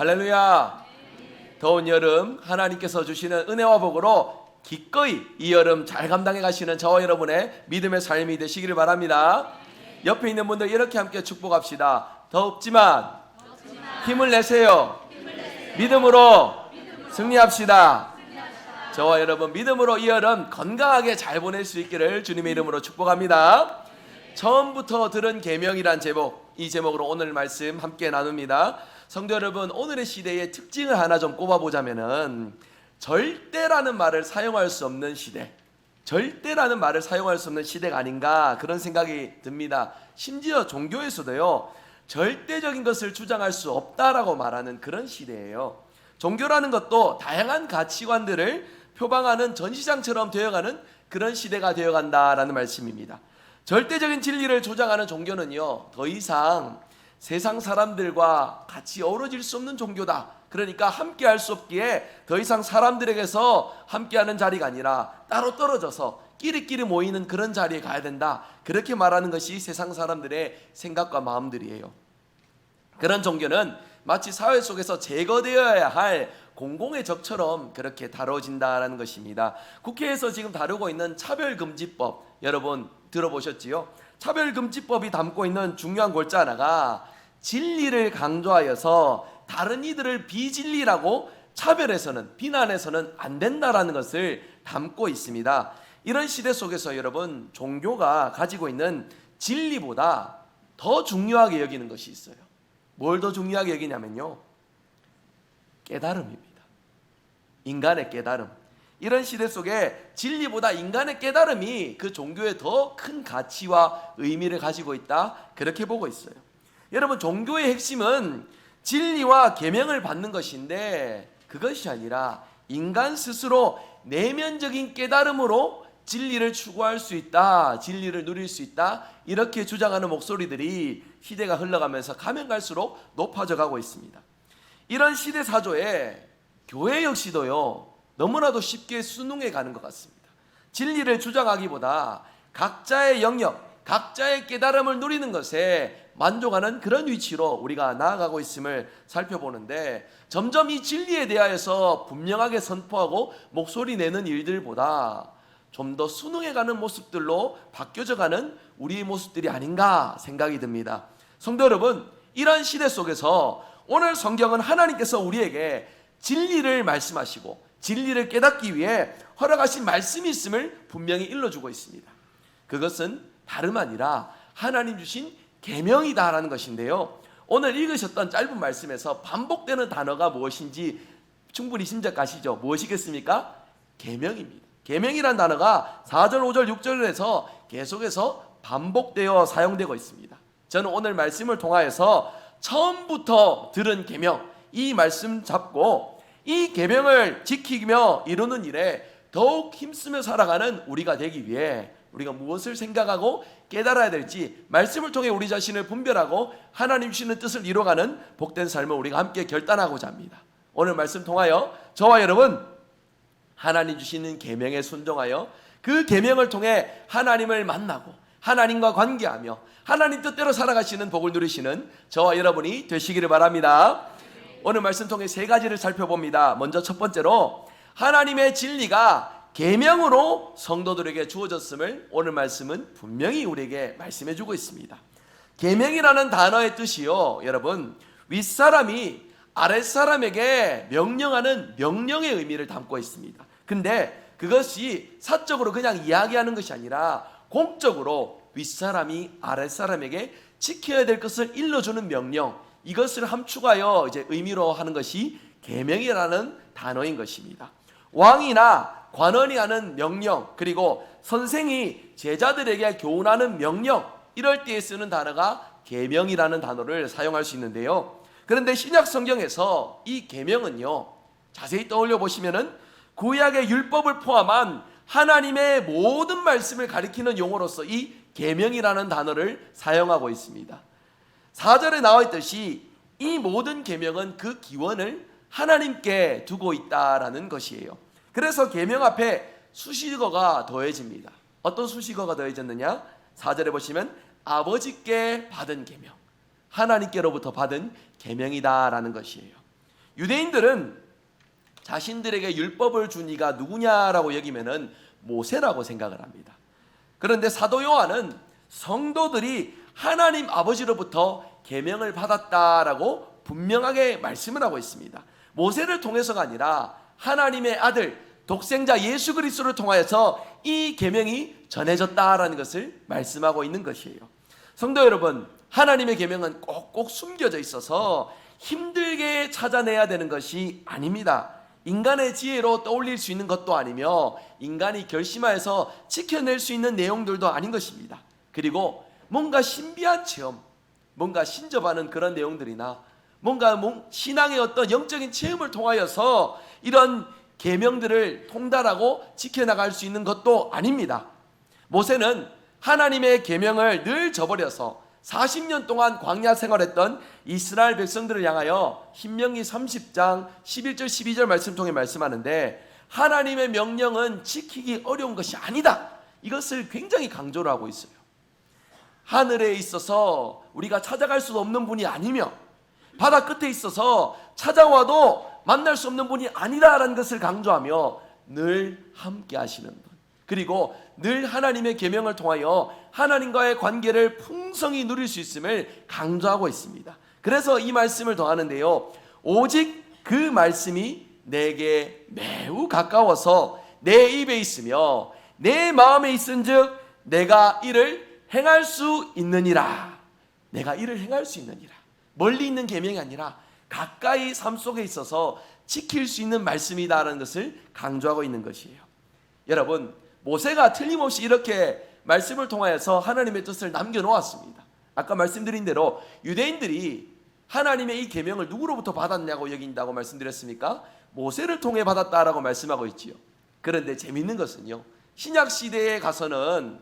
할렐루야. 더운 여름 하나님께서 주시는 은혜와 복으로 기꺼이 이 여름 잘 감당해 가시는 저와 여러분의 믿음의 삶이 되시기를 바랍니다. 옆에 있는 분들 이렇게 함께 축복합시다. 덥지만 힘을 내세요. 믿음으로 승리합시다. 저와 여러분 믿음으로 이 여름 건강하게 잘 보낼 수 있기를 주님의 이름으로 축복합니다. 처음부터 들은 계명이란 제목, 이 제목으로 오늘 말씀 함께 나눕니다. 성도 여러분, 오늘의 시대의 특징을 하나 좀 꼽아보자면은 절대라는 말을 사용할 수 없는 시대, 절대라는 말을 사용할 수 없는 시대가 아닌가 그런 생각이 듭니다. 심지어 종교에서도요, 절대적인 것을 주장할 수 없다라고 말하는 그런 시대예요. 종교라는 것도 다양한 가치관들을 표방하는 전시장처럼 되어가는 그런 시대가 되어간다라는 말씀입니다. 절대적인 진리를 주장하는 종교는요, 더 이상 세상 사람들과 같이 어우러질 수 없는 종교다. 그러니까 함께 할 수 없기에 더 이상 사람들에게서 함께하는 자리가 아니라 따로 떨어져서 끼리끼리 모이는 그런 자리에 가야 된다. 그렇게 말하는 것이 세상 사람들의 생각과 마음들이에요. 그런 종교는 마치 사회 속에서 제거되어야 할 공공의 적처럼 그렇게 다뤄진다라는 것입니다. 국회에서 지금 다루고 있는 차별금지법, 여러분 들어보셨지요? 차별금지법이 담고 있는 중요한 골자 하나가 진리를 강조하여서 다른 이들을 비진리라고 차별해서는, 비난해서는 안 된다라는 것을 담고 있습니다. 이런 시대 속에서 여러분, 종교가 가지고 있는 진리보다 더 중요하게 여기는 것이 있어요. 뭘 더 중요하게 여기냐면요, 깨달음입니다. 인간의 깨달음. 이런 시대 속에 진리보다 인간의 깨달음이 그 종교에 더 큰 가치와 의미를 가지고 있다, 그렇게 보고 있어요. 여러분, 종교의 핵심은 진리와 계명을 받는 것인데 그것이 아니라 인간 스스로 내면적인 깨달음으로 진리를 추구할 수 있다, 진리를 누릴 수 있다, 이렇게 주장하는 목소리들이 시대가 흘러가면서 가면 갈수록 높아져 가고 있습니다. 이런 시대 사조에 교회 역시도요, 너무나도 쉽게 순응해 가는 것 같습니다. 진리를 주장하기보다 각자의 영역, 각자의 깨달음을 누리는 것에 만족하는 그런 위치로 우리가 나아가고 있음을 살펴보는데, 점점 이 진리에 대하여서 분명하게 선포하고 목소리 내는 일들보다 좀 더 순응해가는 모습들로 바뀌어져가는 우리의 모습들이 아닌가 생각이 듭니다. 성도 여러분, 이런 시대 속에서 오늘 성경은 하나님께서 우리에게 진리를 말씀하시고 진리를 깨닫기 위해 허락하신 말씀이 있음을 분명히 일러주고 있습니다. 그것은 다름 아니라 하나님 주신 계명이다라는 것인데요, 오늘 읽으셨던 짧은 말씀에서 반복되는 단어가 무엇인지 충분히 짐작가시죠? 무엇이겠습니까? 계명입니다. 계명이라는 단어가 4절, 5절, 6절에서 계속해서 반복되어 사용되고 있습니다. 저는 오늘 말씀을 통하여서 처음부터 들은 계명, 이 말씀 잡고 이 계명을 지키며 이루는 일에 더욱 힘쓰며 살아가는 우리가 되기 위해 우리가 무엇을 생각하고 깨달아야 될지 말씀을 통해 우리 자신을 분별하고 하나님 주시는 뜻을 이뤄가는 복된 삶을 우리가 함께 결단하고자 합니다. 오늘 말씀 통하여 저와 여러분, 하나님 주시는 계명에 순종하여 그 계명을 통해 하나님을 만나고 하나님과 관계하며 하나님 뜻대로 살아가시는 복을 누리시는 저와 여러분이 되시기를 바랍니다. 오늘 말씀 통해 세 가지를 살펴봅니다. 먼저 첫 번째로, 하나님의 진리가 계명으로 성도들에게 주어졌음을 오늘 말씀은 분명히 우리에게 말씀해 주고 있습니다. 계명이라는 단어의 뜻이요, 여러분, 윗사람이 아랫사람에게 명령하는 명령의 의미를 담고 있습니다. 근데 그것이 사적으로 그냥 이야기하는 것이 아니라 공적으로 윗사람이 아랫사람에게 지켜야 될 것을 일러주는 명령, 이것을 함축하여 이제 의미로 하는 것이 계명이라는 단어인 것입니다. 왕이나 관원이 하는 명령, 그리고 선생이 제자들에게 교훈하는 명령, 이럴 때에 쓰는 단어가 계명이라는 단어를 사용할 수 있는데요, 그런데 신약 성경에서 이 계명은요, 자세히 떠올려 보시면은 구약의 율법을 포함한 하나님의 모든 말씀을 가리키는 용어로서 이 계명이라는 단어를 사용하고 있습니다. 4절에 나와 있듯이 이 모든 계명은 그 기원을 하나님께 두고 있다라는 것이에요. 그래서 계명 앞에 수식어가 더해집니다. 어떤 수식어가 더해졌느냐? 4절에 보시면 아버지께 받은 계명, 하나님께로부터 받은 계명이다라는 것이에요. 유대인들은 자신들에게 율법을 준 이가 누구냐라고 여기면은 모세라고 생각을 합니다. 그런데 사도 요한은 성도들이 하나님 아버지로부터 계명을 받았다라고 분명하게 말씀을 하고 있습니다. 모세를 통해서가 아니라 하나님의 아들 독생자 예수 그리스도를 통하여서 이 계명이 전해졌다라는 것을 말씀하고 있는 것이에요. 성도 여러분, 하나님의 계명은 꼭꼭 숨겨져 있어서 힘들게 찾아내야 되는 것이 아닙니다. 인간의 지혜로 떠올릴 수 있는 것도 아니며 인간이 결심하여서 지켜낼 수 있는 내용들도 아닌 것입니다. 그리고 뭔가 신비한 체험, 뭔가 신접하는 그런 내용들이나 뭔가 신앙의 어떤 영적인 체험을 통하여서 이런 계명들을 통달하고 지켜나갈 수 있는 것도 아닙니다. 모세는 하나님의 계명을 늘 저버려서 40년 동안 광야 생활했던 이스라엘 백성들을 향하여 신명기 30장 11절 12절 말씀 통해 말씀하는데, 하나님의 명령은 지키기 어려운 것이 아니다, 이것을 굉장히 강조를 하고 있어요. 하늘에 있어서 우리가 찾아갈 수 없는 분이 아니며 바다 끝에 있어서 찾아와도 만날 수 없는 분이 아니라라는 것을 강조하며 늘 함께 하시는 분, 그리고 늘 하나님의 계명을 통하여 하나님과의 관계를 풍성히 누릴 수 있음을 강조하고 있습니다. 그래서 이 말씀을 더하는데요, 오직 그 말씀이 내게 매우 가까워서 내 입에 있으며 내 마음에 있은즉 내가 이를 행할 수 있느니라. 내가 이를 행할 수 있느니라. 멀리 있는 계명이 아니라 가까이 삶 속에 있어서 지킬 수 있는 말씀이다라는 것을 강조하고 있는 것이에요. 여러분, 모세가 틀림없이 이렇게 말씀을 통하여서 하나님의 뜻을 남겨놓았습니다. 아까 말씀드린 대로 유대인들이 하나님의 이 계명을 누구로부터 받았냐고 여긴다고 말씀드렸습니까? 모세를 통해 받았다라고 말씀하고 있지요. 그런데 재밌는 것은요, 신약 시대에 가서는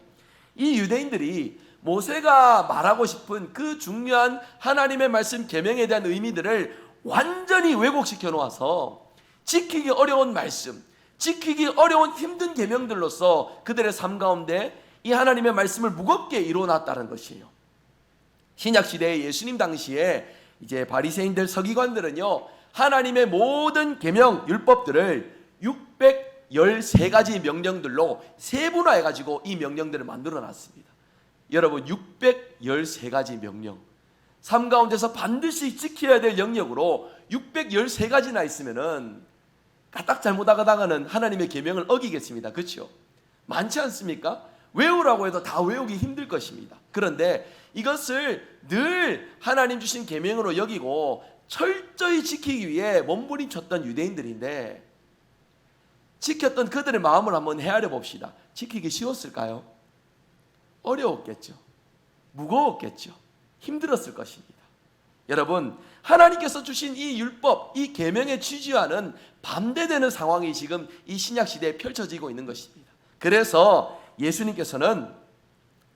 이 유대인들이 모세가 말하고 싶은 그 중요한 하나님의 말씀 계명에 대한 의미들을 완전히 왜곡시켜 놓아서 지키기 어려운 말씀, 지키기 어려운 힘든 계명들로서 그들의 삶 가운데 이 하나님의 말씀을 무겁게 이루어놨다는 것이에요. 신약 시대의 예수님 당시에 이제 바리새인들, 서기관들은요, 하나님의 모든 계명 율법들을 613가지 명령들로 세분화해 가지고 이 명령들을 만들어 놨습니다. 여러분, 613가지 명령, 삶 가운데서 반드시 지켜야 될 영역으로 613가지나 있으면은 까딱 잘못하다가는 하나님의 계명을 어기겠습니다. 그렇죠? 많지 않습니까? 외우라고 해도 다 외우기 힘들 것입니다. 그런데 이것을 늘 하나님 주신 계명으로 여기고 철저히 지키기 위해 몸부림쳤던 유대인들인데, 지켰던 그들의 마음을 한번 헤아려 봅시다. 지키기 쉬웠을까요? 어려웠겠죠. 무거웠겠죠. 힘들었을 것입니다. 여러분, 하나님께서 주신 이 율법, 이 계명의 취지와는 반대되는 상황이 지금 이 신약 시대에 펼쳐지고 있는 것입니다. 그래서 예수님께서는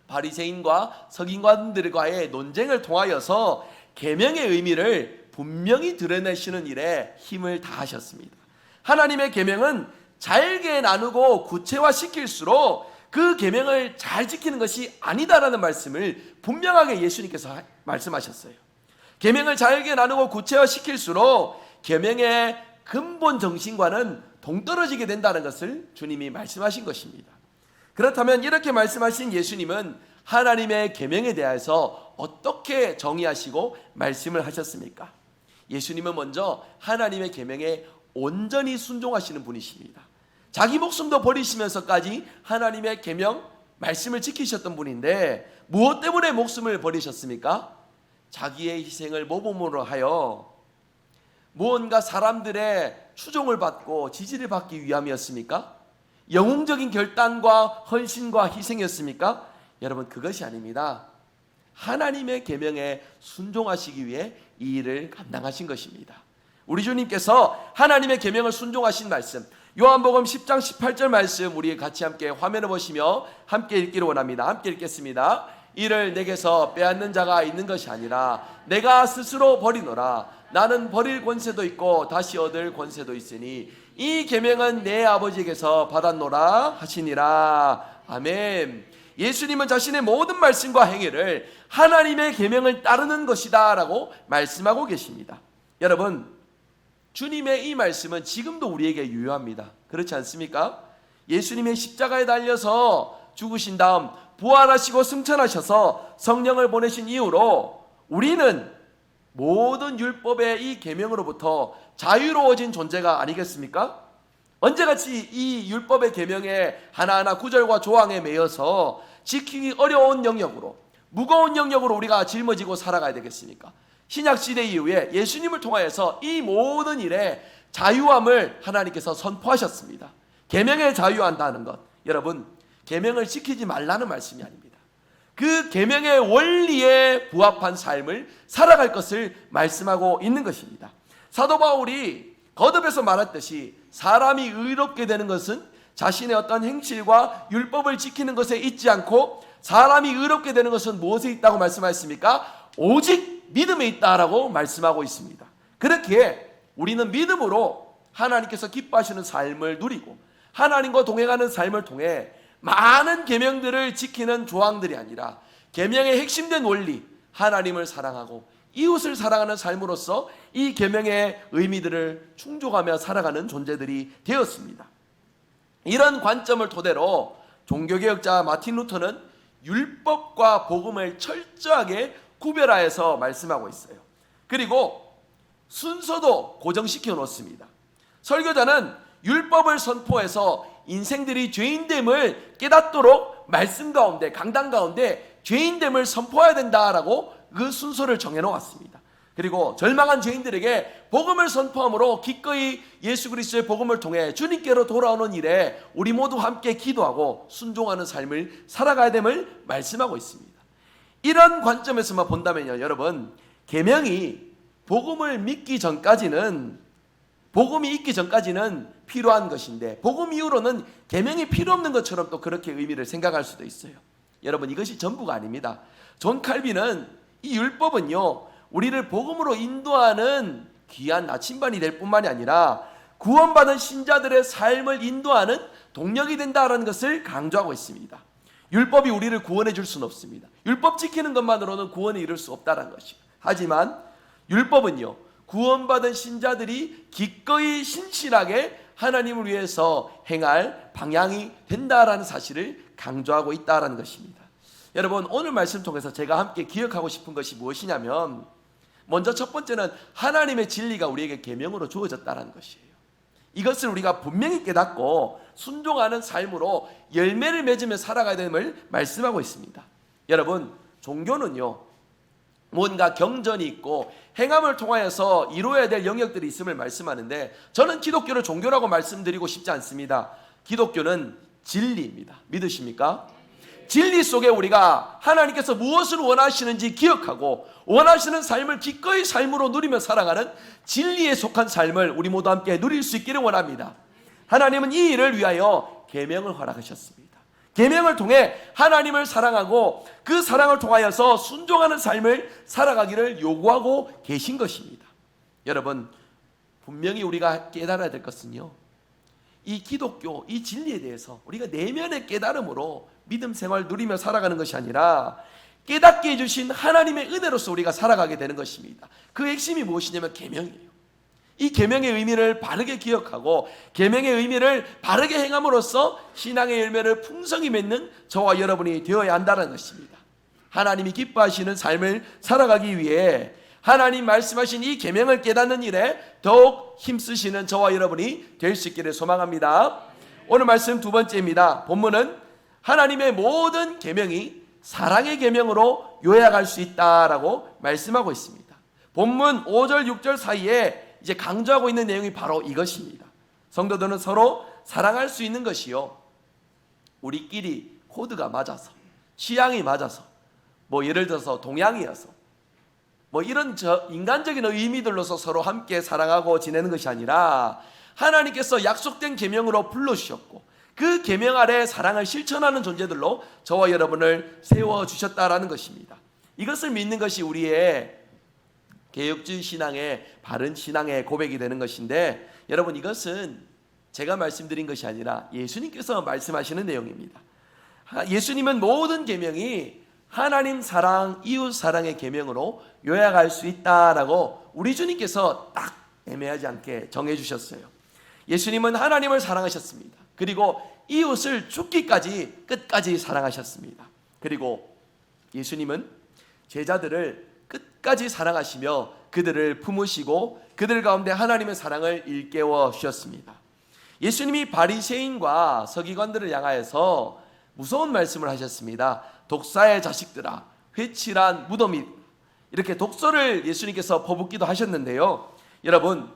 바리새인과 서기관들과의 논쟁을 통하여서 계명의 의미를 분명히 드러내시는 일에 힘을 다하셨습니다. 하나님의 계명은 잘게 나누고 구체화시킬수록 그 계명을 잘 지키는 것이 아니다라는 말씀을 분명하게 예수님께서 말씀하셨어요. 계명을 잘게 나누고 구체화시킬수록 계명의 근본 정신과는 동떨어지게 된다는 것을 주님이 말씀하신 것입니다. 그렇다면 이렇게 말씀하신 예수님은 하나님의 계명에 대해서 어떻게 정의하시고 말씀을 하셨습니까? 예수님은 먼저 하나님의 계명에 온전히 순종하시는 분이십니다. 자기 목숨도 버리시면서까지 하나님의 계명 말씀을 지키셨던 분인데, 무엇 때문에 목숨을 버리셨습니까? 자기의 희생을 모범으로 하여 무언가 사람들의 추종을 받고 지지를 받기 위함이었습니까? 영웅적인 결단과 헌신과 희생이었습니까? 여러분, 그것이 아닙니다. 하나님의 계명에 순종하시기 위해 이 일을 감당하신 것입니다. 우리 주님께서 하나님의 계명을 순종하신 말씀, 요한복음 10장 18절 말씀 우리 같이 함께 화면을 보시며 함께 읽기를 원합니다. 함께 읽겠습니다. 이를 내게서 빼앗는 자가 있는 것이 아니라 내가 스스로 버리노라. 나는 버릴 권세도 있고 다시 얻을 권세도 있으니 이 계명은 내 아버지에게서 받았노라 하시니라. 아멘. 예수님은 자신의 모든 말씀과 행위를 하나님의 계명을 따르는 것이다 라고 말씀하고 계십니다. 여러분, 주님의 이 말씀은 지금도 우리에게 유효합니다. 그렇지 않습니까? 예수님의 십자가에 달려서 죽으신 다음 부활하시고 승천하셔서 성령을 보내신 이후로 우리는 모든 율법의 이 계명으로부터 자유로워진 존재가 아니겠습니까? 언제같이 이 율법의 계명에 하나하나 구절과 조항에 매여서 지키기 어려운 영역으로, 무거운 영역으로 우리가 짊어지고 살아가야 되겠습니까? 신약시대 이후에 예수님을 통하여서 이 모든 일에 자유함을 하나님께서 선포하셨습니다. 계명에 자유한다는 것, 여러분, 계명을 지키지 말라는 말씀이 아닙니다. 그 계명의 원리에 부합한 삶을 살아갈 것을 말씀하고 있는 것입니다. 사도 바울이 거듭해서 말했듯이 사람이 의롭게 되는 것은 자신의 어떤 행실과 율법을 지키는 것에 있지 않고, 사람이 의롭게 되는 것은 무엇에 있다고 말씀하셨습니까? 오직 믿음에 있다라고 말씀하고 있습니다. 그렇기에 우리는 믿음으로 하나님께서 기뻐하시는 삶을 누리고 하나님과 동행하는 삶을 통해 많은 계명들을 지키는 조항들이 아니라 계명의 핵심된 원리, 하나님을 사랑하고 이웃을 사랑하는 삶으로서 이 계명의 의미들을 충족하며 살아가는 존재들이 되었습니다. 이런 관점을 토대로 종교개혁자 마틴 루터는 율법과 복음을 철저하게 구별하여서 말씀하고 있어요. 그리고 순서도 고정시켜 놓습니다. 설교자는 율법을 선포해서 인생들이 죄인됨을 깨닫도록 말씀 가운데, 강단 가운데 죄인됨을 선포해야 된다라고 그 순서를 정해놓았습니다. 그리고 절망한 죄인들에게 복음을 선포함으로 기꺼이 예수 그리스도의 복음을 통해 주님께로 돌아오는 일에 우리 모두 함께 기도하고 순종하는 삶을 살아가야 됨을 말씀하고 있습니다. 이런 관점에서만 본다면요, 여러분, 계명이 복음을 믿기 전까지는, 복음이 있기 전까지는 필요한 것인데 복음 이후로는 계명이 필요 없는 것처럼 또 그렇게 의미를 생각할 수도 있어요. 여러분, 이것이 전부가 아닙니다. 존 칼빈은 이 율법은요, 우리를 복음으로 인도하는 귀한 나침반이 될 뿐만이 아니라 구원받은 신자들의 삶을 인도하는 동력이 된다는 것을 강조하고 있습니다. 율법이 우리를 구원해 줄 수는 없습니다. 율법 지키는 것만으로는 구원에 이를 수 없다는 것이죠. 하지만 율법은요, 구원받은 신자들이 기꺼이 신실하게 하나님을 위해서 행할 방향이 된다라는 사실을 강조하고 있다는 것입니다. 여러분, 오늘 말씀 통해서 제가 함께 기억하고 싶은 것이 무엇이냐면, 먼저 첫 번째는 하나님의 진리가 우리에게 계명으로 주어졌다는 것이에요. 이것을 우리가 분명히 깨닫고 순종하는 삶으로 열매를 맺으며 살아가야 됨을 말씀하고 있습니다. 여러분, 종교는요, 뭔가 경전이 있고 행함을 통하여서 이루어야 될 영역들이 있음을 말씀하는데, 저는 기독교를 종교라고 말씀드리고 싶지 않습니다. 기독교는 진리입니다. 믿으십니까? 진리 속에 우리가 하나님께서 무엇을 원하시는지 기억하고 원하시는 삶을 기꺼이 삶으로 누리며 살아가는 진리에 속한 삶을 우리 모두 함께 누릴 수 있기를 원합니다. 하나님은 이 일을 위하여 계명을 허락하셨습니다. 계명을 통해 하나님을 사랑하고 그 사랑을 통하여서 순종하는 삶을 살아가기를 요구하고 계신 것입니다. 여러분, 분명히 우리가 깨달아야 될 것은요, 이 기독교, 이 진리에 대해서 우리가 내면의 깨달음으로 믿음 생활 누리며 살아가는 것이 아니라 깨닫게 해주신 하나님의 은혜로서 우리가 살아가게 되는 것입니다. 그 핵심이 무엇이냐면 계명이에요. 이 계명의 의미를 바르게 기억하고 계명의 의미를 바르게 행함으로써 신앙의 열매를 풍성히 맺는 저와 여러분이 되어야 한다는 것입니다. 하나님이 기뻐하시는 삶을 살아가기 위해 하나님 말씀하신 이 계명을 깨닫는 일에 더욱 힘쓰시는 저와 여러분이 될 수 있기를 소망합니다. 오늘 말씀 두 번째입니다. 본문은 하나님의 모든 계명이 사랑의 계명으로 요약할 수 있다라고 말씀하고 있습니다. 본문 5절 6절 사이에 이제 강조하고 있는 내용이 바로 이것입니다. 성도들은 서로 사랑할 수 있는 것이요, 우리끼리 코드가 맞아서, 취향이 맞아서, 뭐 예를 들어서 동양이어서, 뭐 이런 인간적인 의미들로서 서로 함께 사랑하고 지내는 것이 아니라 하나님께서 약속된 계명으로 불러주셨고 그 계명 아래 사랑을 실천하는 존재들로 저와 여러분을 세워주셨다라는 것입니다. 이것을 믿는 것이 우리의 개혁주의 신앙의 바른 신앙의 고백이 되는 것인데, 여러분, 이것은 제가 말씀드린 것이 아니라 예수님께서 말씀하시는 내용입니다. 예수님은 모든 계명이 하나님 사랑, 이웃 사랑의 계명으로 요약할 수 있다라고 우리 주님께서 딱 애매하지 않게 정해주셨어요. 예수님은 하나님을 사랑하셨습니다. 그리고 이웃을 죽기까지 끝까지 사랑하셨습니다. 그리고 예수님은 제자들을 끝까지 사랑하시며 그들을 품으시고 그들 가운데 하나님의 사랑을 일깨워 주셨습니다. 예수님이 바리새인과 서기관들을 향하여서 무서운 말씀을 하셨습니다. 독사의 자식들아, 회칠한 무덤이, 이렇게 독서를 예수님께서 퍼붓기도 하셨는데요. 여러분,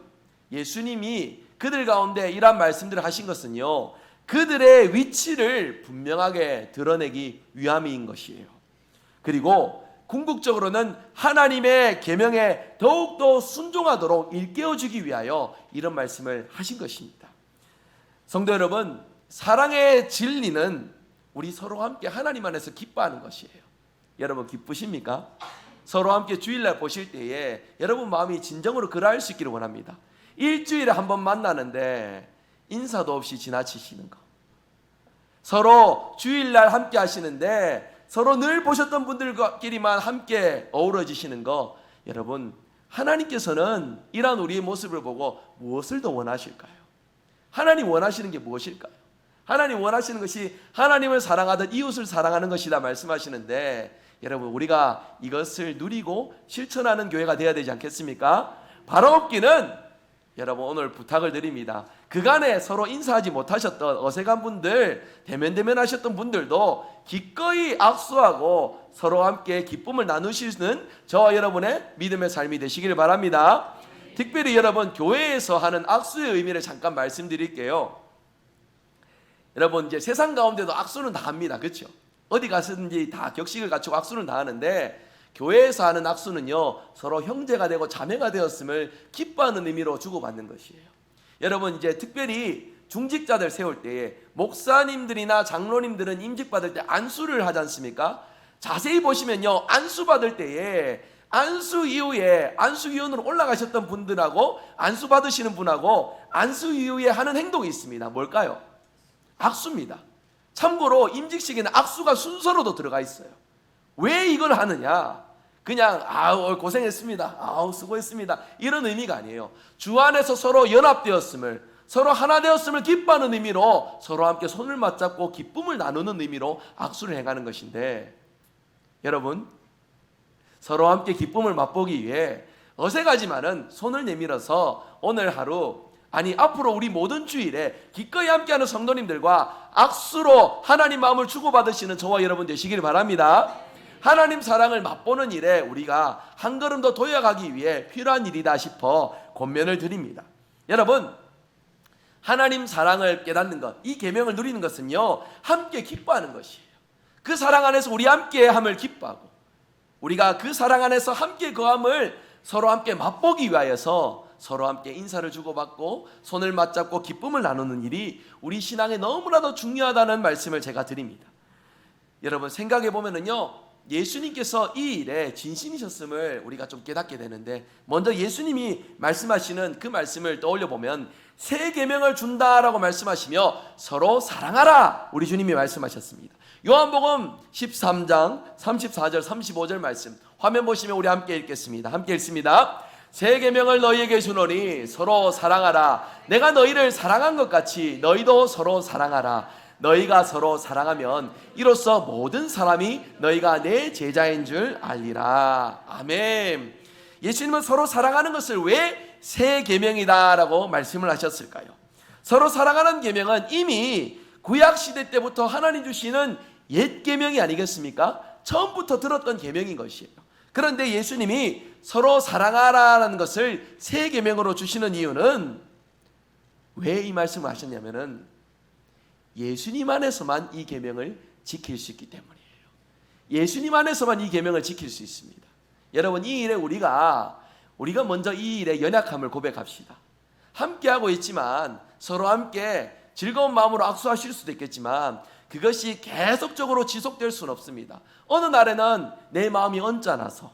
예수님이 그들 가운데 이러한 말씀들을 하신 것은요, 그들의 위치를 분명하게 드러내기 위함인 것이에요. 그리고 궁극적으로는 하나님의 계명에 더욱더 순종하도록 일깨워주기 위하여 이런 말씀을 하신 것입니다. 성도 여러분, 사랑의 진리는 우리 서로 함께 하나님 안에서 기뻐하는 것이에요. 여러분 기쁘십니까? 서로 함께 주일날 보실 때에 여러분 마음이 진정으로 그러할 수 있기를 원합니다. 일주일에 한 번 만나는데 인사도 없이 지나치시는 거, 서로 주일날 함께 하시는데 서로 늘 보셨던 분들끼리만 함께 어우러지시는 거, 여러분 하나님께서는 이러한 우리의 모습을 보고 무엇을 더 원하실까요? 하나님 원하시는 게 무엇일까요? 하나님 원하시는 것이 하나님을 사랑하듯 이웃을 사랑하는 것이다 말씀하시는데, 여러분 우리가 이것을 누리고 실천하는 교회가 되어야 되지 않겠습니까? 바로 없기는 여러분 오늘 부탁을 드립니다. 그간에 서로 인사하지 못하셨던 어색한 분들, 대면대면 하셨던 분들도 기꺼이 악수하고 서로 함께 기쁨을 나누시는 저와 여러분의 믿음의 삶이 되시기를 바랍니다. 특별히 여러분 교회에서 하는 악수의 의미를 잠깐 말씀드릴게요. 여러분 이제 세상 가운데도 악수는 다 합니다. 그렇죠? 어디 가서든지 다 격식을 갖추고 악수는 다 하는데, 교회에서 하는 악수는요, 서로 형제가 되고 자매가 되었음을 기뻐하는 의미로 주고받는 것이에요. 여러분 이제 특별히 중직자들 세울 때에 목사님들이나 장로님들은 임직 받을 때 안수를 하지 않습니까? 자세히 보시면요, 안수 받을 때에 안수 이후에 안수위원으로 올라가셨던 분들하고 안수 받으시는 분하고 안수 이후에 하는 행동이 있습니다. 뭘까요? 악수입니다. 참고로 임직식에는 악수가 순서로도 들어가 있어요. 왜 이걸 하느냐? 그냥 아우 고생했습니다, 아우 수고했습니다, 이런 의미가 아니에요. 주 안에서 서로 연합되었음을, 서로 하나 되었음을 기뻐하는 의미로 서로 함께 손을 맞잡고 기쁨을 나누는 의미로 악수를 행하는 것인데, 여러분 서로 함께 기쁨을 맛보기 위해 어색하지만은 손을 내밀어서 오늘 하루, 아니 앞으로 우리 모든 주일에 기꺼이 함께하는 성도님들과 악수로 하나님 마음을 주고받으시는 저와 여러분 되시길 바랍니다. 하나님 사랑을 맛보는 일에 우리가 한 걸음 더 도약하기 위해 필요한 일이다 싶어 권면을 드립니다. 여러분 하나님 사랑을 깨닫는 것, 이 계명을 누리는 것은요, 함께 기뻐하는 것이에요. 그 사랑 안에서 우리 함께함을 기뻐하고 우리가 그 사랑 안에서 함께 거함을 서로 함께 맛보기 위하여서 서로 함께 인사를 주고받고 손을 맞잡고 기쁨을 나누는 일이 우리 신앙에 너무나도 중요하다는 말씀을 제가 드립니다. 여러분 생각해 보면은요, 예수님께서 이 일에 진심이셨음을 우리가 좀 깨닫게 되는데, 먼저 예수님이 말씀하시는 그 말씀을 떠올려 보면 새 계명을 준다라고 말씀하시며 서로 사랑하라, 우리 주님이 말씀하셨습니다. 요한복음 13장 34절 35절 말씀 화면 보시면 우리 함께 읽겠습니다. 함께 읽습니다. 새 계명을 너희에게 주노니 서로 사랑하라. 내가 너희를 사랑한 것 같이 너희도 서로 사랑하라. 너희가 서로 사랑하면 이로써 모든 사람이 너희가 내 제자인 줄 알리라. 아멘. 예수님은 서로 사랑하는 것을 왜 새 계명이다라고 말씀을 하셨을까요? 서로 사랑하는 계명은 이미 구약 시대 때부터 하나님 주시는 옛 계명이 아니겠습니까? 처음부터 들었던 계명인 것이에요. 그런데 예수님이 서로 사랑하라는 것을 새 계명으로 주시는 이유는 왜 이 말씀을 하셨냐면은 예수님 안에서만 이 계명을 지킬 수 있기 때문이에요. 예수님 안에서만 이 계명을 지킬 수 있습니다. 여러분 이 일에 우리가 먼저 이 일의 연약함을 고백합시다. 함께하고 있지만 서로 함께 즐거운 마음으로 악수하실 수도 있겠지만 그것이 계속적으로 지속될 수는 없습니다. 어느 날에는 내 마음이 언짢아서,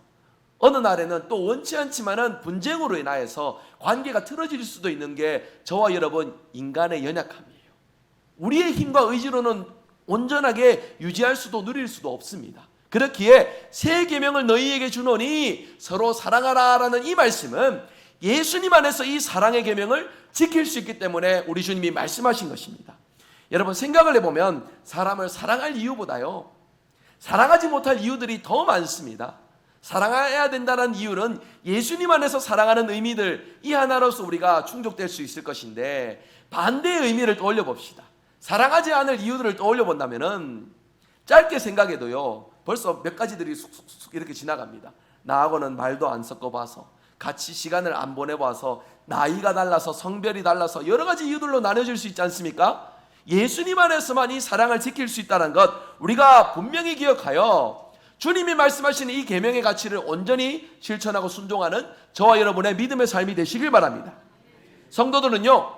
어느 날에는 또 원치 않지만은 분쟁으로 인하여서 관계가 틀어질 수도 있는 게 저와 여러분 인간의 연약함이에요. 우리의 힘과 의지로는 온전하게 유지할 수도 누릴 수도 없습니다. 그렇기에 새 계명을 너희에게 주노니 서로 사랑하라라는 이 말씀은 예수님 안에서 이 사랑의 계명을 지킬 수 있기 때문에 우리 주님이 말씀하신 것입니다. 여러분 생각을 해보면 사람을 사랑할 이유보다요 사랑하지 못할 이유들이 더 많습니다. 사랑해야 된다는 이유는 예수님 안에서 사랑하는 의미들 이 하나로서 우리가 충족될 수 있을 것인데, 반대의 의미를 떠올려 봅시다. 사랑하지 않을 이유들을 떠올려 본다면은 짧게 생각해도요 벌써 몇 가지들이 쑥쑥쑥 이렇게 지나갑니다. 나하고는 말도 안 섞어봐서, 같이 시간을 안 보내봐서, 나이가 달라서, 성별이 달라서 여러 가지 이유들로 나눠질 수 있지 않습니까? 예수님 안에서만 이 사랑을 지킬 수 있다는 것 우리가 분명히 기억하여 주님이 말씀하시는 이 계명의 가치를 온전히 실천하고 순종하는 저와 여러분의 믿음의 삶이 되시길 바랍니다. 성도들은요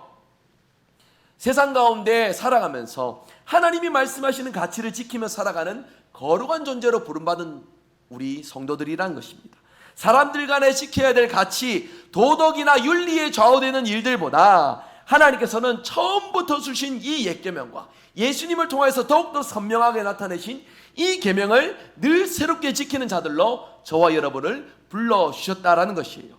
세상 가운데 살아가면서 하나님이 말씀하시는 가치를 지키며 살아가는 거룩한 존재로 부름받은 우리 성도들이란 것입니다. 사람들 간에 지켜야 될 가치, 도덕이나 윤리에 좌우되는 일들보다 하나님께서는 처음부터 주신 이 옛 계명과 예수님을 통해서 더욱더 선명하게 나타내신 이 계명을 늘 새롭게 지키는 자들로 저와 여러분을 불러주셨다라는 것이에요.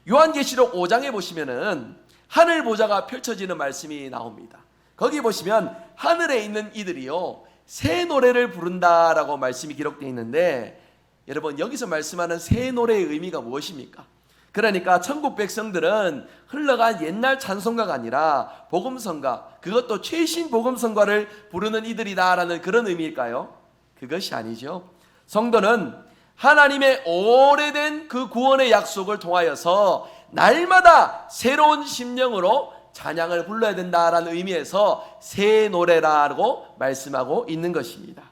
요한계시록 5장에 보시면은 하늘 보좌가 펼쳐지는 말씀이 나옵니다. 거기 보시면 하늘에 있는 이들이요 새 노래를 부른다라고 말씀이 기록되어 있는데, 여러분 여기서 말씀하는 새 노래의 의미가 무엇입니까? 그러니까 천국 백성들은 흘러간 옛날 찬송가가 아니라 복음성가, 그것도 최신 복음성가를 부르는 이들이다라는 그런 의미일까요? 그것이 아니죠. 성도는 하나님의 오래된 그 구원의 약속을 통하여서 날마다 새로운 심령으로 찬양을 불러야 된다라는 의미에서 새 노래라고 말씀하고 있는 것입니다.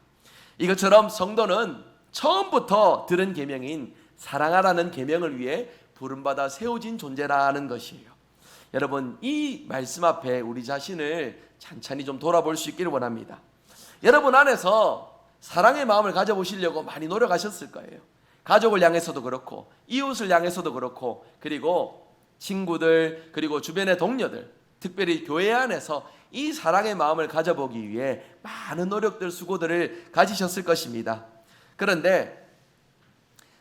이것처럼 성도는 처음부터 들은 계명인 사랑하라는 계명을 위해 부름받아 세워진 존재라는 것이에요. 여러분 이 말씀 앞에 우리 자신을 찬찬히 좀 돌아볼 수 있기를 원합니다. 여러분 안에서 사랑의 마음을 가져보시려고 많이 노력하셨을 거예요. 가족을 향해서도 그렇고 이웃을 향해서도 그렇고, 그리고 친구들, 그리고 주변의 동료들, 특별히 교회 안에서 이 사랑의 마음을 가져보기 위해 많은 노력들, 수고들을 가지셨을 것입니다. 그런데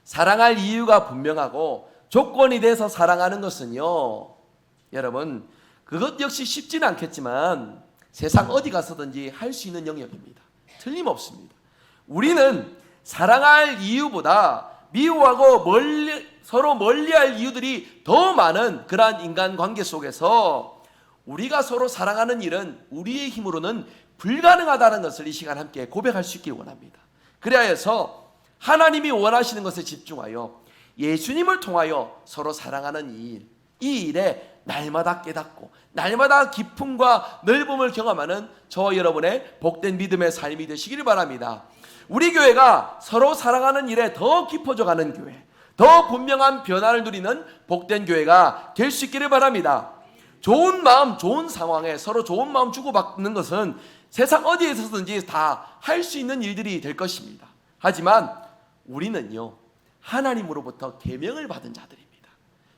사랑할 이유가 분명하고 조건이 돼서 사랑하는 것은요 여러분 그것 역시 쉽지는 않겠지만 세상 어디 가서든지 할 수 있는 영역입니다. 틀림없습니다. 우리는 사랑할 이유보다 미워하고 서로 멀리할 이유들이 더 많은 그러한 인간관계 속에서 우리가 서로 사랑하는 일은 우리의 힘으로는 불가능하다는 것을 이 시간 함께 고백할 수 있길 원합니다. 그래서 하나님이 원하시는 것에 집중하여 예수님을 통하여 서로 사랑하는 이 일에 날마다 깨닫고 날마다 깊음과 넓음을 경험하는 저와 여러분의 복된 믿음의 삶이 되시기를 바랍니다. 우리 교회가 서로 사랑하는 일에 더 깊어져 가는 교회, 더 분명한 변화를 누리는 복된 교회가 될 수 있기를 바랍니다. 좋은 마음, 좋은 상황에 서로 좋은 마음 주고받는 것은 세상 어디에서든지 다 할 수 있는 일들이 될 것입니다. 하지만 우리는요 하나님으로부터 계명을 받은 자들입니다.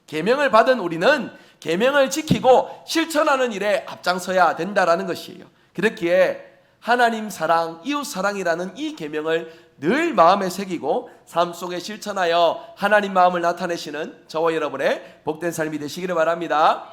계명을 받은 우리는 계명을 지키고 실천하는 일에 앞장서야 된다라는 것이에요. 그렇기에 하나님 사랑, 이웃 사랑이라는 이 계명을 늘 마음에 새기고 삶 속에 실천하여 하나님 마음을 나타내시는 저와 여러분의 복된 삶이 되시기를 바랍니다.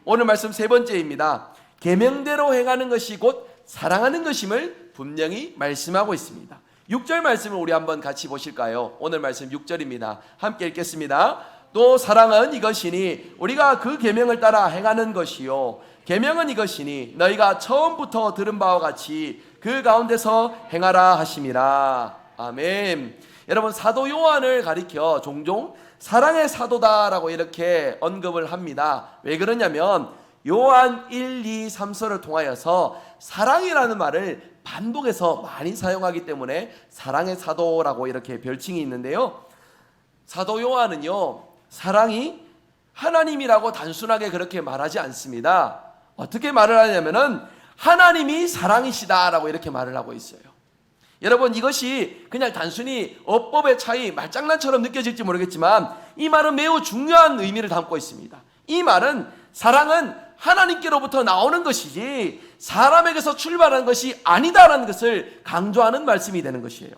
오늘 말씀 세 번째입니다. 계명대로 행하는 것이 곧 사랑하는 것임을 분명히 말씀하고 있습니다. 6절 말씀을 우리 한번 같이 보실까요? 오늘 말씀 6절입니다. 함께 읽겠습니다. 또 사랑은 이것이니 우리가 그 계명을 따라 행하는 것이요 계명은 이것이니 너희가 처음부터 들은 바와 같이 그 가운데서 행하라 하심이라. 아멘. 여러분 사도 요한을 가리켜 종종 사랑의 사도다라고 이렇게 언급을 합니다. 왜 그러냐면 요한 1, 2, 3서를 통하여서 사랑이라는 말을 반복해서 많이 사용하기 때문에 사랑의 사도라고 이렇게 별칭이 있는데요, 사도 요한은요 사랑이 하나님이라고 단순하게 그렇게 말하지 않습니다. 어떻게 말을 하냐면은 하나님이 사랑이시다라고 이렇게 말을 하고 있어요. 여러분 이것이 그냥 단순히 어법의 차이, 말장난처럼 느껴질지 모르겠지만 이 말은 매우 중요한 의미를 담고 있습니다. 이 말은 사랑은 하나님께로부터 나오는 것이지 사람에게서 출발하는 것이 아니다라는 것을 강조하는 말씀이 되는 것이에요.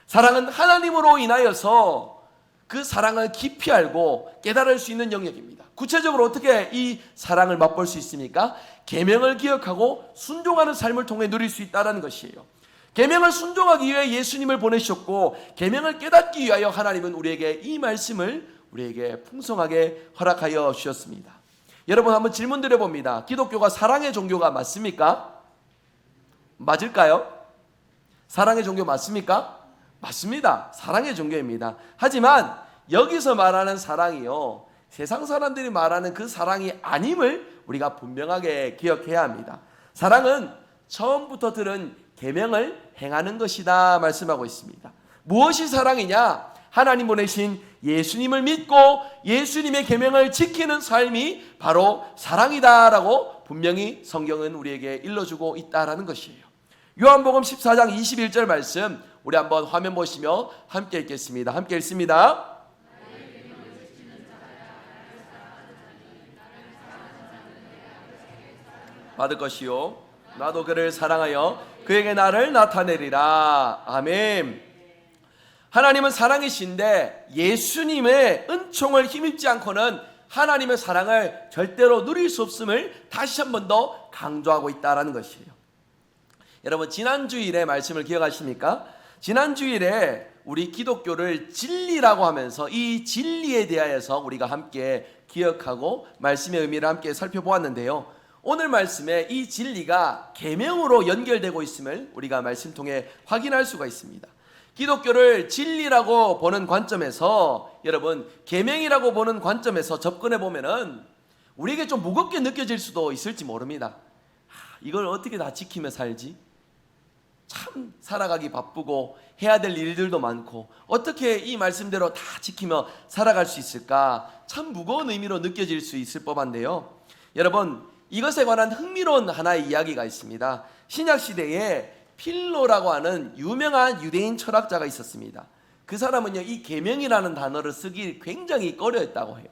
사랑은 하나님으로 인하여서 그 사랑을 깊이 알고 깨달을 수 있는 영역입니다. 구체적으로 어떻게 이 사랑을 맛볼 수 있습니까? 계명을 기억하고 순종하는 삶을 통해 누릴 수 있다는 것이에요. 계명을 순종하기 위해 예수님을 보내셨고 계명을 깨닫기 위하여 하나님은 우리에게 이 말씀을 우리에게 풍성하게 허락하여 주셨습니다. 여러분 한번 질문 드려봅니다. 기독교가 사랑의 종교가 맞습니까? 맞을까요? 사랑의 종교 맞습니까? 맞습니다. 사랑의 종교입니다. 하지만 여기서 말하는 사랑이요, 세상 사람들이 말하는 그 사랑이 아님을 우리가 분명하게 기억해야 합니다. 사랑은 처음부터 들은 계명을 행하는 것이다 말씀하고 있습니다. 무엇이 사랑이냐? 하나님 보내신 예수님을 믿고 예수님의 계명을 지키는 삶이 바로 사랑이다라고 분명히 성경은 우리에게 일러주고 있다라는 것이에요. 요한복음 14장 21절 말씀 우리 한번 화면 보시며 함께 읽겠습니다. 함께 읽습니다. 받을 것이요 나도 그를 사랑하여 그에게 나를 나타내리라. 아멘. 하나님은 사랑이신데 예수님의 은총을 힘입지 않고는 하나님의 사랑을 절대로 누릴 수 없음을 다시 한 번 더 강조하고 있다는 것이에요. 여러분 지난 주일에 말씀을 기억하십니까? 지난 주일에 우리 기독교를 진리라고 하면서 이 진리에 대하여서 우리가 함께 기억하고 말씀의 의미를 함께 살펴보았는데요. 오늘 말씀에 이 진리가 계명으로 연결되고 있음을 우리가 말씀 통해 확인할 수가 있습니다. 기독교를 진리라고 보는 관점에서, 여러분 계명이라고 보는 관점에서 접근해 보면은 우리에게 좀 무겁게 느껴질 수도 있을지 모릅니다. 이걸 어떻게 다 지키며 살지? 참 살아가기 바쁘고 해야 될 일들도 많고 어떻게 이 말씀대로 다 지키며 살아갈 수 있을까? 참 무거운 의미로 느껴질 수 있을 법한데요. 여러분 이것에 관한 흥미로운 하나의 이야기가 있습니다. 신약시대에 필로라고 하는 유명한 유대인 철학자가 있었습니다. 그 사람은요 이 계명이라는 단어를 쓰기 굉장히 꺼려했다고 해요.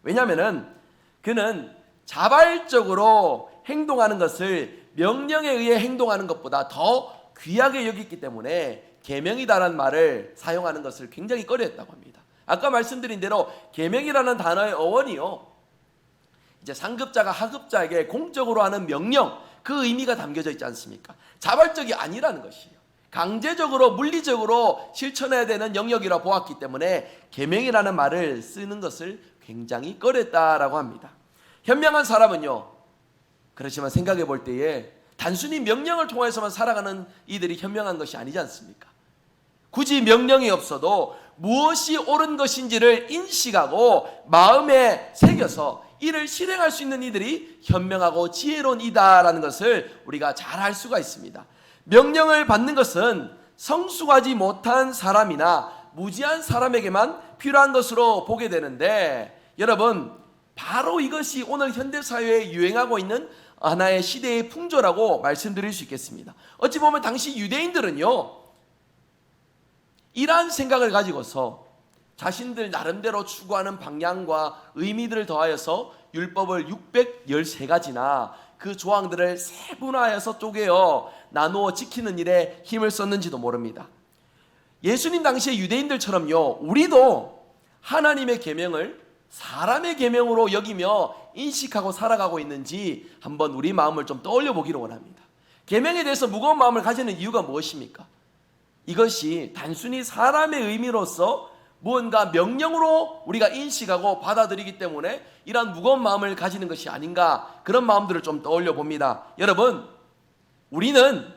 왜냐하면 그는 자발적으로 행동하는 것을 명령에 의해 행동하는 것보다 더 귀하게 여겼기 때문에 계명이다라는 말을 사용하는 것을 굉장히 꺼려했다고 합니다. 아까 말씀드린 대로 계명이라는 단어의 어원이요, 이제 상급자가 하급자에게 공적으로 하는 명령, 그 의미가 담겨져 있지 않습니까? 자발적이 아니라는 것이에요. 강제적으로 물리적으로 실천해야 되는 영역이라 보았기 때문에 계명이라는 말을 쓰는 것을 굉장히 꺼렸다라고 합니다. 현명한 사람은요, 그렇지만 생각해 볼 때에 단순히 명령을 통해서만 살아가는 이들이 현명한 것이 아니지 않습니까? 굳이 명령이 없어도 무엇이 옳은 것인지를 인식하고 마음에 새겨서 이를 실행할 수 있는 이들이 현명하고 지혜로운 이다라는 것을 우리가 잘 알 수가 있습니다. 명령을 받는 것은 성숙하지 못한 사람이나 무지한 사람에게만 필요한 것으로 보게 되는데, 여러분 바로 이것이 오늘 현대사회에 유행하고 있는 하나의 시대의 풍조라고 말씀드릴 수 있겠습니다. 어찌 보면 당시 유대인들은요 이러한 생각을 가지고서 자신들 나름대로 추구하는 방향과 의미들을 더하여서 율법을 613가지나 그 조항들을 세분화하여서 쪼개어 나누어 지키는 일에 힘을 썼는지도 모릅니다. 예수님 당시의 유대인들처럼요 우리도 하나님의 계명을 사람의 계명으로 여기며 인식하고 살아가고 있는지 한번 우리 마음을 좀 떠올려 보기를 원합니다. 계명에 대해서 무거운 마음을 가지는 이유가 무엇입니까? 이것이 단순히 사람의 의미로서 무언가 명령으로 우리가 인식하고 받아들이기 때문에 이러한 무거운 마음을 가지는 것이 아닌가, 그런 마음들을 좀 떠올려 봅니다. 여러분 우리는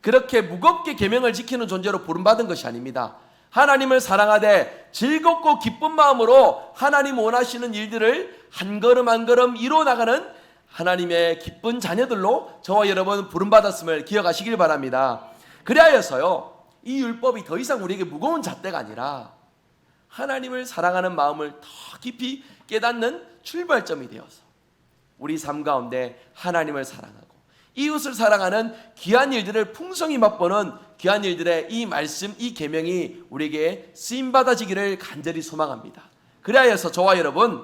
그렇게 무겁게 계명을 지키는 존재로 부름받은 것이 아닙니다. 하나님을 사랑하되 즐겁고 기쁜 마음으로 하나님 원하시는 일들을 한 걸음 한 걸음 이루어나가는 하나님의 기쁜 자녀들로 저와 여러분 부름받았음을 기억하시길 바랍니다. 그리하여서요 이 율법이 더 이상 우리에게 무거운 잣대가 아니라 하나님을 사랑하는 마음을 더 깊이 깨닫는 출발점이 되어서 우리 삶 가운데 하나님을 사랑하고 이웃을 사랑하는 귀한 일들을 풍성히 맛보는 귀한 일들의 이 말씀, 이 계명이 우리에게 쓰임받아지기를 간절히 소망합니다. 그리하여서 저와 여러분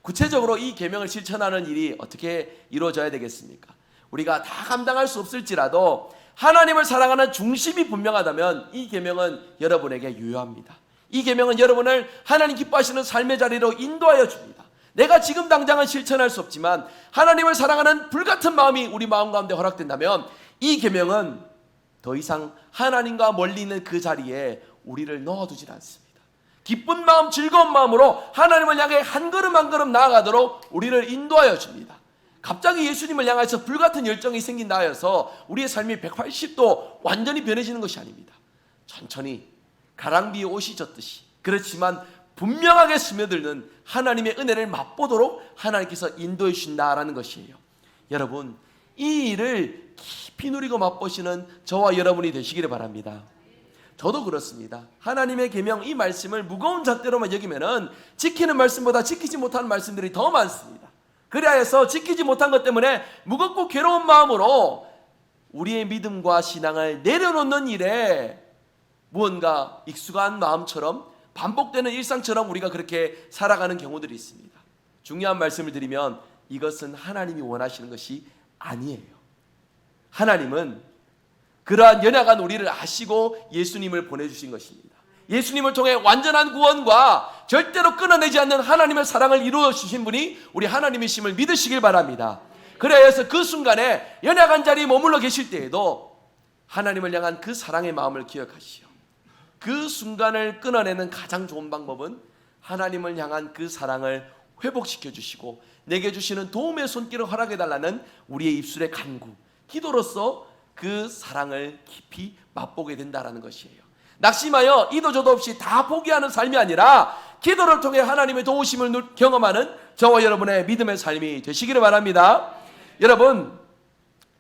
구체적으로 이 계명을 실천하는 일이 어떻게 이루어져야 되겠습니까? 우리가 다 감당할 수 없을지라도 하나님을 사랑하는 중심이 분명하다면 이 계명은 여러분에게 유효합니다. 이 계명은 여러분을 하나님 기뻐하시는 삶의 자리로 인도하여 줍니다. 내가 지금 당장은 실천할 수 없지만 하나님을 사랑하는 불같은 마음이 우리 마음 가운데 허락된다면 이 계명은 더 이상 하나님과 멀리 있는 그 자리에 우리를 넣어두질 않습니다. 기쁜 마음, 즐거운 마음으로 하나님을 향해 한 걸음 한 걸음 나아가도록 우리를 인도하여 줍니다. 갑자기 예수님을 향해서 불같은 열정이 생긴다 하여서 우리의 삶이 180도 완전히 변해지는 것이 아닙니다. 천천히 가랑비에 옷이 젖듯이, 그렇지만 분명하게 스며들는 하나님의 은혜를 맛보도록 하나님께서 인도해 주신다라는 것이에요. 여러분, 이 일을 깊이 누리고 맛보시는 저와 여러분이 되시기를 바랍니다. 저도 그렇습니다. 하나님의 계명, 이 말씀을 무거운 잣대로만 여기면은 지키는 말씀보다 지키지 못하는 말씀들이 더 많습니다. 그리하여서 지키지 못한 것 때문에 무겁고 괴로운 마음으로 우리의 믿음과 신앙을 내려놓는 일에 무언가 익숙한 마음처럼 반복되는 일상처럼 우리가 그렇게 살아가는 경우들이 있습니다. 중요한 말씀을 드리면 이것은 하나님이 원하시는 것이 아니에요. 하나님은 그러한 연약한 우리를 아시고 예수님을 보내주신 것입니다. 예수님을 통해 완전한 구원과 절대로 끊어내지 않는 하나님의 사랑을 이루어 주신 분이 우리 하나님이심을 믿으시길 바랍니다. 그래서 그 순간에 연약한 자리에 머물러 계실 때에도 하나님을 향한 그 사랑의 마음을 기억하시오. 그 순간을 끊어내는 가장 좋은 방법은 하나님을 향한 그 사랑을 회복시켜 주시고 내게 주시는 도움의 손길을 허락해 달라는 우리의 입술의 간구, 기도로서 그 사랑을 깊이 맛보게 된다는 것이에요. 낙심하여 이도저도 없이 다 포기하는 삶이 아니라 기도를 통해 하나님의 도우심을 경험하는 저와 여러분의 믿음의 삶이 되시기를 바랍니다. 여러분,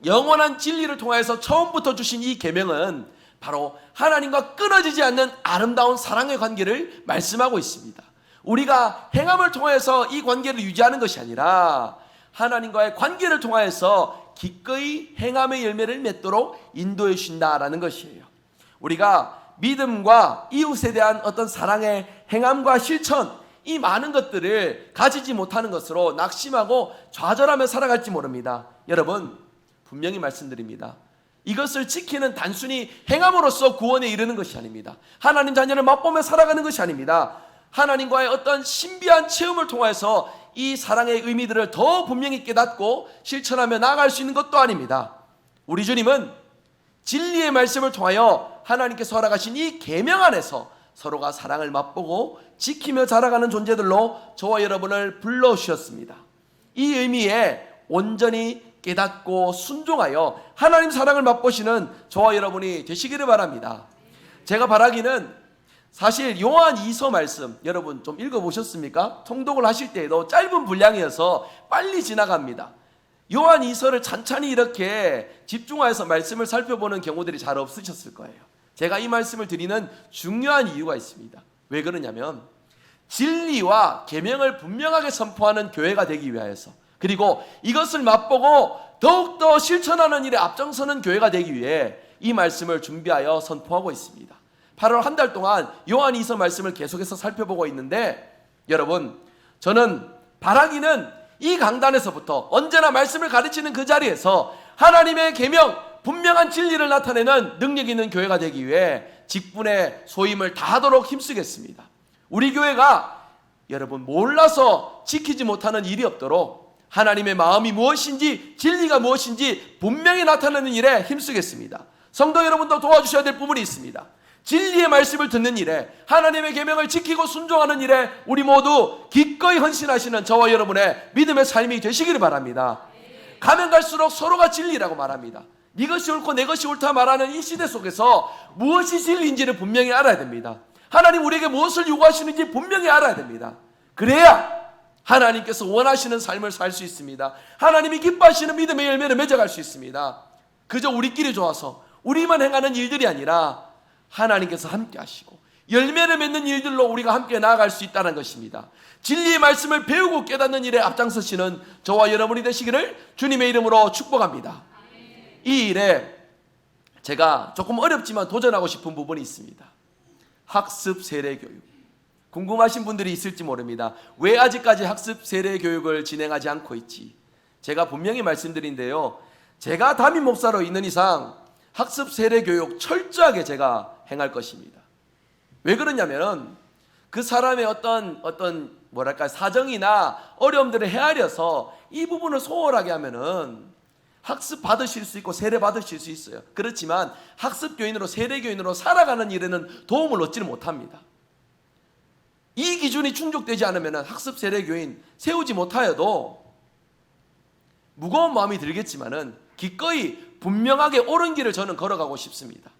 영원한 진리를 통해서 처음부터 주신 이 계명은 바로 하나님과 끊어지지 않는 아름다운 사랑의 관계를 말씀하고 있습니다. 우리가 행함을 통해서 이 관계를 유지하는 것이 아니라 하나님과의 관계를 통해서 기꺼이 행함의 열매를 맺도록 인도해 주신다라는 것이에요. 우리가 믿음과 이웃에 대한 어떤 사랑의 행함과 실천, 이 많은 것들을 가지지 못하는 것으로 낙심하고 좌절하며 살아갈지 모릅니다. 여러분, 분명히 말씀드립니다. 이것을 지키는 단순히 행함으로써 구원에 이르는 것이 아닙니다. 하나님 자녀를 맛보며 살아가는 것이 아닙니다. 하나님과의 어떤 신비한 체험을 통해서 이 사랑의 의미들을 더 분명히 깨닫고 실천하며 나아갈 수 있는 것도 아닙니다. 우리 주님은 진리의 말씀을 통하여 하나님께서 허락하신 이 계명 안에서 서로가 사랑을 맛보고 지키며 자라가는 존재들로 저와 여러분을 불러주셨습니다. 이 의미에 온전히 깨닫고 순종하여 하나님 사랑을 맛보시는 저와 여러분이 되시기를 바랍니다. 제가 바라기는 사실 요한 2서 말씀 여러분 좀 읽어보셨습니까? 통독을 하실 때에도 짧은 분량이어서 빨리 지나갑니다. 요한 2서를 찬찬히 이렇게 집중하여서 말씀을 살펴보는 경우들이 잘 없으셨을 거예요. 제가 이 말씀을 드리는 중요한 이유가 있습니다. 왜 그러냐면 진리와 계명을 분명하게 선포하는 교회가 되기 위하여서, 그리고 이것을 맛보고 더욱더 실천하는 일에 앞장서는 교회가 되기 위해 이 말씀을 준비하여 선포하고 있습니다. 8월 한 달 동안 요한 2서 말씀을 계속해서 살펴보고 있는데, 여러분, 저는 바라기는 이 강단에서부터 언제나 말씀을 가르치는 그 자리에서 하나님의 계명, 분명한 진리를 나타내는 능력 있는 교회가 되기 위해 직분의 소임을 다하도록 힘쓰겠습니다. 우리 교회가 여러분 몰라서 지키지 못하는 일이 없도록 하나님의 마음이 무엇인지 진리가 무엇인지 분명히 나타내는 일에 힘쓰겠습니다. 성도 여러분도 도와주셔야 될 부분이 있습니다. 진리의 말씀을 듣는 일에, 하나님의 계명을 지키고 순종하는 일에 우리 모두 기꺼이 헌신하시는 저와 여러분의 믿음의 삶이 되시기를 바랍니다. 가면 갈수록 서로가 진리라고 말합니다. 네 것이 옳고 내 것이 옳다 말하는 이 시대 속에서 무엇이 진리인지를 분명히 알아야 됩니다. 하나님 우리에게 무엇을 요구하시는지 분명히 알아야 됩니다. 그래야 하나님께서 원하시는 삶을 살 수 있습니다. 하나님이 기뻐하시는 믿음의 열매를 맺어갈 수 있습니다. 그저 우리끼리 좋아서 우리만 행하는 일들이 아니라 하나님께서 함께 하시고 열매를 맺는 일들로 우리가 함께 나아갈 수 있다는 것입니다. 진리의 말씀을 배우고 깨닫는 일에 앞장서시는 저와 여러분이 되시기를 주님의 이름으로 축복합니다. 이 일에 제가 조금 어렵지만 도전하고 싶은 부분이 있습니다. 학습 세례 교육. 궁금하신 분들이 있을지 모릅니다. 왜 아직까지 학습 세례 교육을 진행하지 않고 있지? 제가 분명히 말씀드린데요, 제가 담임 목사로 있는 이상 학습 세례 교육 철저하게 제가 행할 것입니다. 왜 그러냐면 그 사람의 어떤 뭐랄까 사정이나 어려움들을 헤아려서 이 부분을 소홀하게 하면은 학습 받으실 수 있고 세례 받으실 수 있어요. 그렇지만 학습 교인으로 세례 교인으로 살아가는 일에는 도움을 얻지를 못합니다. 이 기준이 충족되지 않으면 학습 세례 교인 세우지 못하여도 무거운 마음이 들겠지만은 기꺼이 분명하게 옳은 길을 저는 걸어가고 싶습니다.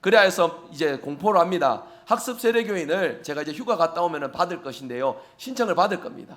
그래야 해서 이제 공포를 합니다. 학습 세례 교인을 제가 이제 휴가 갔다 오면 받을 것인데요, 신청을 받을 겁니다.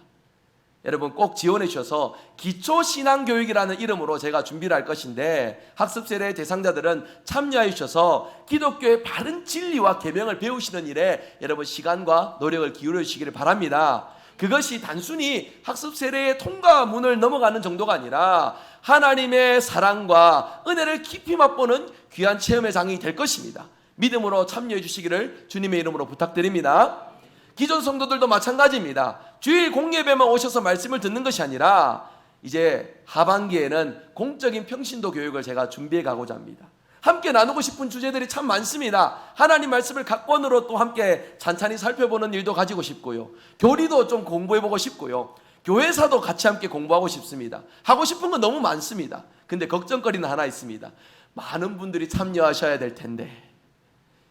여러분 꼭 지원해 주셔서 기초신앙교육이라는 이름으로 제가 준비를 할 것인데, 학습 세례 대상자들은 참여해 주셔서 기독교의 바른 진리와 계명을 배우시는 일에 여러분 시간과 노력을 기울여 주시기를 바랍니다. 그것이 단순히 학습 세례의 통과문을 넘어가는 정도가 아니라 하나님의 사랑과 은혜를 깊이 맛보는 귀한 체험의 장이 될 것입니다. 믿음으로 참여해 주시기를 주님의 이름으로 부탁드립니다. 기존 성도들도 마찬가지입니다. 주일 공예배만 오셔서 말씀을 듣는 것이 아니라 이제 하반기에는 공적인 평신도 교육을 제가 준비해 가고자 합니다. 함께 나누고 싶은 주제들이 참 많습니다. 하나님 말씀을 각본으로 또 함께 찬찬히 살펴보는 일도 가지고 싶고요, 교리도 좀 공부해보고 싶고요, 교회사도 같이 함께 공부하고 싶습니다. 하고 싶은 건 너무 많습니다. 근데 걱정거리는 하나 있습니다. 많은 분들이 참여하셔야 될 텐데,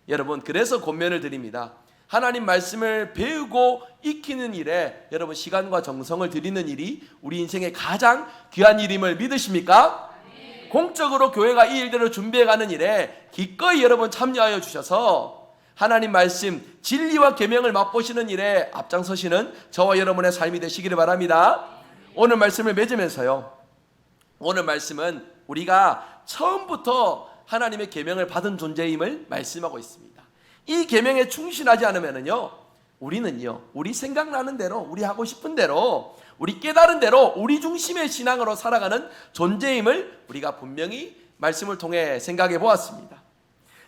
여러분 그래서 권면을 드립니다. 하나님 말씀을 배우고 익히는 일에 여러분 시간과 정성을 들이는 일이 우리 인생의 가장 귀한 일임을 믿으십니까? 네. 공적으로 교회가 이 일들을 준비해가는 일에 기꺼이 여러분 참여하여 주셔서 하나님 말씀 진리와 계명을 맛보시는 일에 앞장서시는 저와 여러분의 삶이 되시기를 바랍니다. 오늘 말씀을 맺으면서요, 오늘 말씀은 우리가 처음부터 하나님의 계명을 받은 존재임을 말씀하고 있습니다. 이 계명에 충실하지 않으면은요, 우리는요, 우리 생각나는 대로, 우리 하고 싶은 대로, 우리 깨달은 대로 우리 중심의 신앙으로 살아가는 존재임을 우리가 분명히 말씀을 통해 생각해 보았습니다.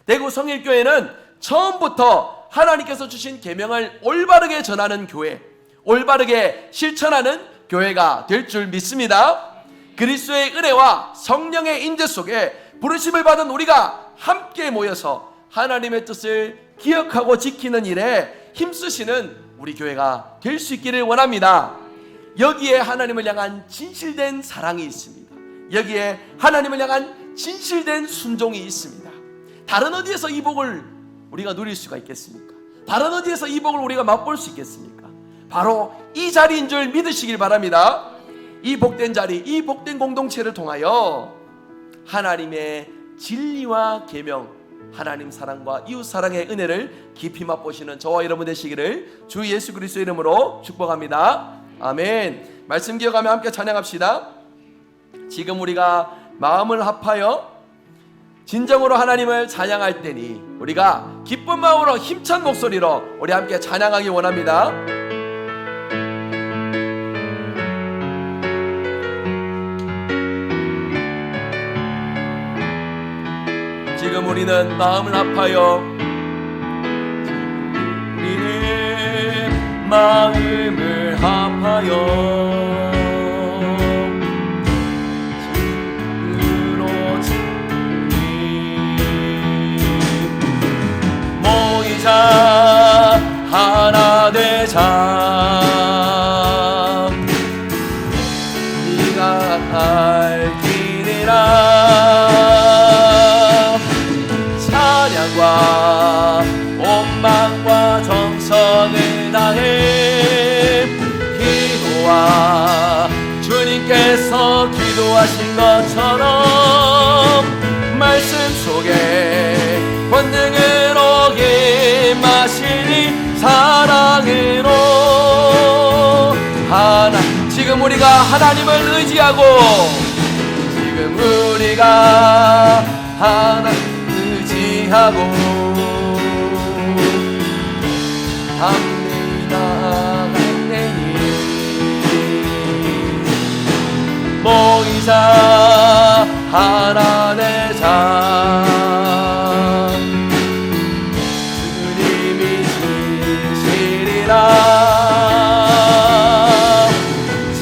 대구 성일교회는 처음부터 하나님께서 주신 계명을 올바르게 전하는 교회, 올바르게 실천하는 교회가 될 줄 믿습니다. 그리스도의 은혜와 성령의 인재 속에 부르심을 받은 우리가 함께 모여서 하나님의 뜻을 기억하고 지키는 일에 힘쓰시는 우리 교회가 될 수 있기를 원합니다. 여기에 하나님을 향한 진실된 사랑이 있습니다. 여기에 하나님을 향한 진실된 순종이 있습니다. 다른 어디에서 이 복을 우리가 누릴 수가 있겠습니까? 다른 어디에서 이 복을 우리가 맛볼 수 있겠습니까? 바로 이 자리인 줄 믿으시길 바랍니다. 이 복된 자리, 이 복된 공동체를 통하여 하나님의 진리와 계명, 하나님 사랑과 이웃 사랑의 은혜를 깊이 맛보시는 저와 여러분 되시기를 주 예수 그리스도의 이름으로 축복합니다. 아멘. 말씀 기억하며 함께 찬양합시다. 지금 우리가 마음을 합하여 진정으로 하나님을 찬양할 때니 우리가 기쁜 마음으로 힘찬 목소리로 우리 함께 찬양하기 원합니다. 지금 우리는 마음을 합하여, 우리는 마음을 합하여 주로 주님 모이자 하나 되자 네가 갈 길이라 온 마음과 정성을 다해 기도와 주님께서 기도하신 것처럼 말씀 속에 권능으로 임하시니 사랑으로 지금 우리가 하나님을 의지하고, 지금 우리가 하고 합니다. 하나님 모이자 하나 되자 주님이 진실이라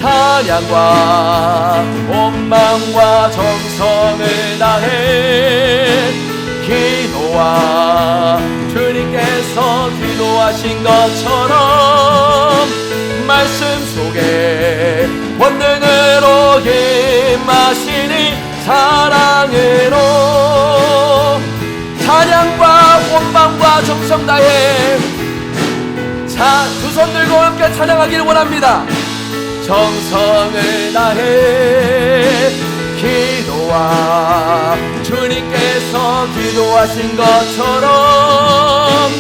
찬양과 온 마음과 정성을 다해 기도와 주님께서 주님께서 기도하신 것처럼 말씀 속에 권능으로 임하시니 사랑으로 찬양과 본방과 정성 다해 두 손 들고 함께 찬양하기를 원합니다. 정성을 다해 기도와 주님께서 기도하신 것처럼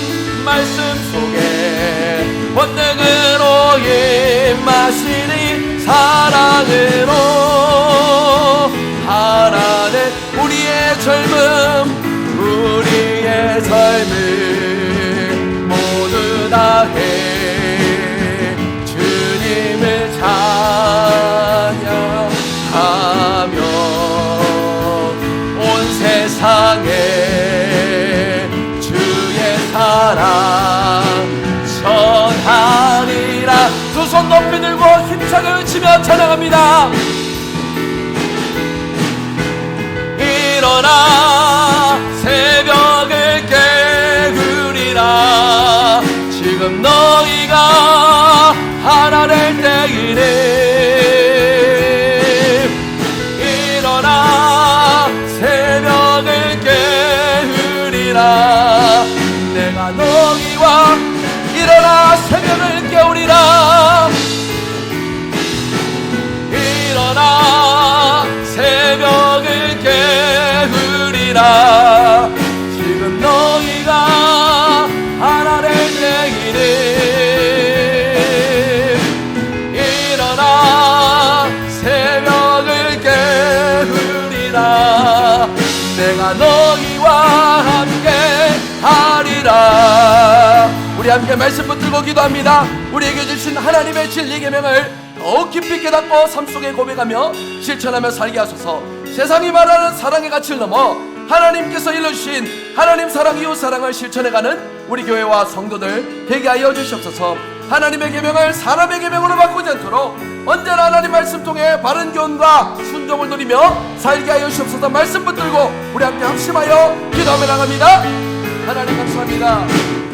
말씀 속에 권능으로 임하시니 사랑으로 하나는 우리의 젊음 모두 다해 주님을 찬양하며 온 세상에 주의 사랑 전하리라. 두 손 높이 들고 힘차게 외치며 찬양합니다. 일어나 새벽을 깨우리라. 지금 너희가 하나 될 때이네. 일어나 새벽을 깨우리라. 내가 너희와 일어나 새벽을 깨우리라. 일어나 새벽을 깨우리라. 지금 너희가 하나 될 때이네. 일어나 새벽을 깨우리라. 내가 너희와 함께 하리라. 우리 함께 말씀 붙들고 기도합니다. 우리에게 주신 하나님의 진리 계명을 더욱 깊이 깨닫고 삶 속에 고백하며 실천하며 살게 하소서. 세상이 말하는 사랑의 가치를 넘어 하나님께서 일러주신 하나님 사랑, 이웃 사랑을 실천해가는 우리 교회와 성도들 되게 하여 주시옵소서. 하나님의 계명을 사람의 계명으로 바꾸지 않도록 언제나 하나님 말씀 통해 바른 교훈과 순종을 누리며 살게 하여 주시옵소서. 말씀 붙들고 우리 함께 합심하여 기도하며 나갑니다. 하나님 감사합니다.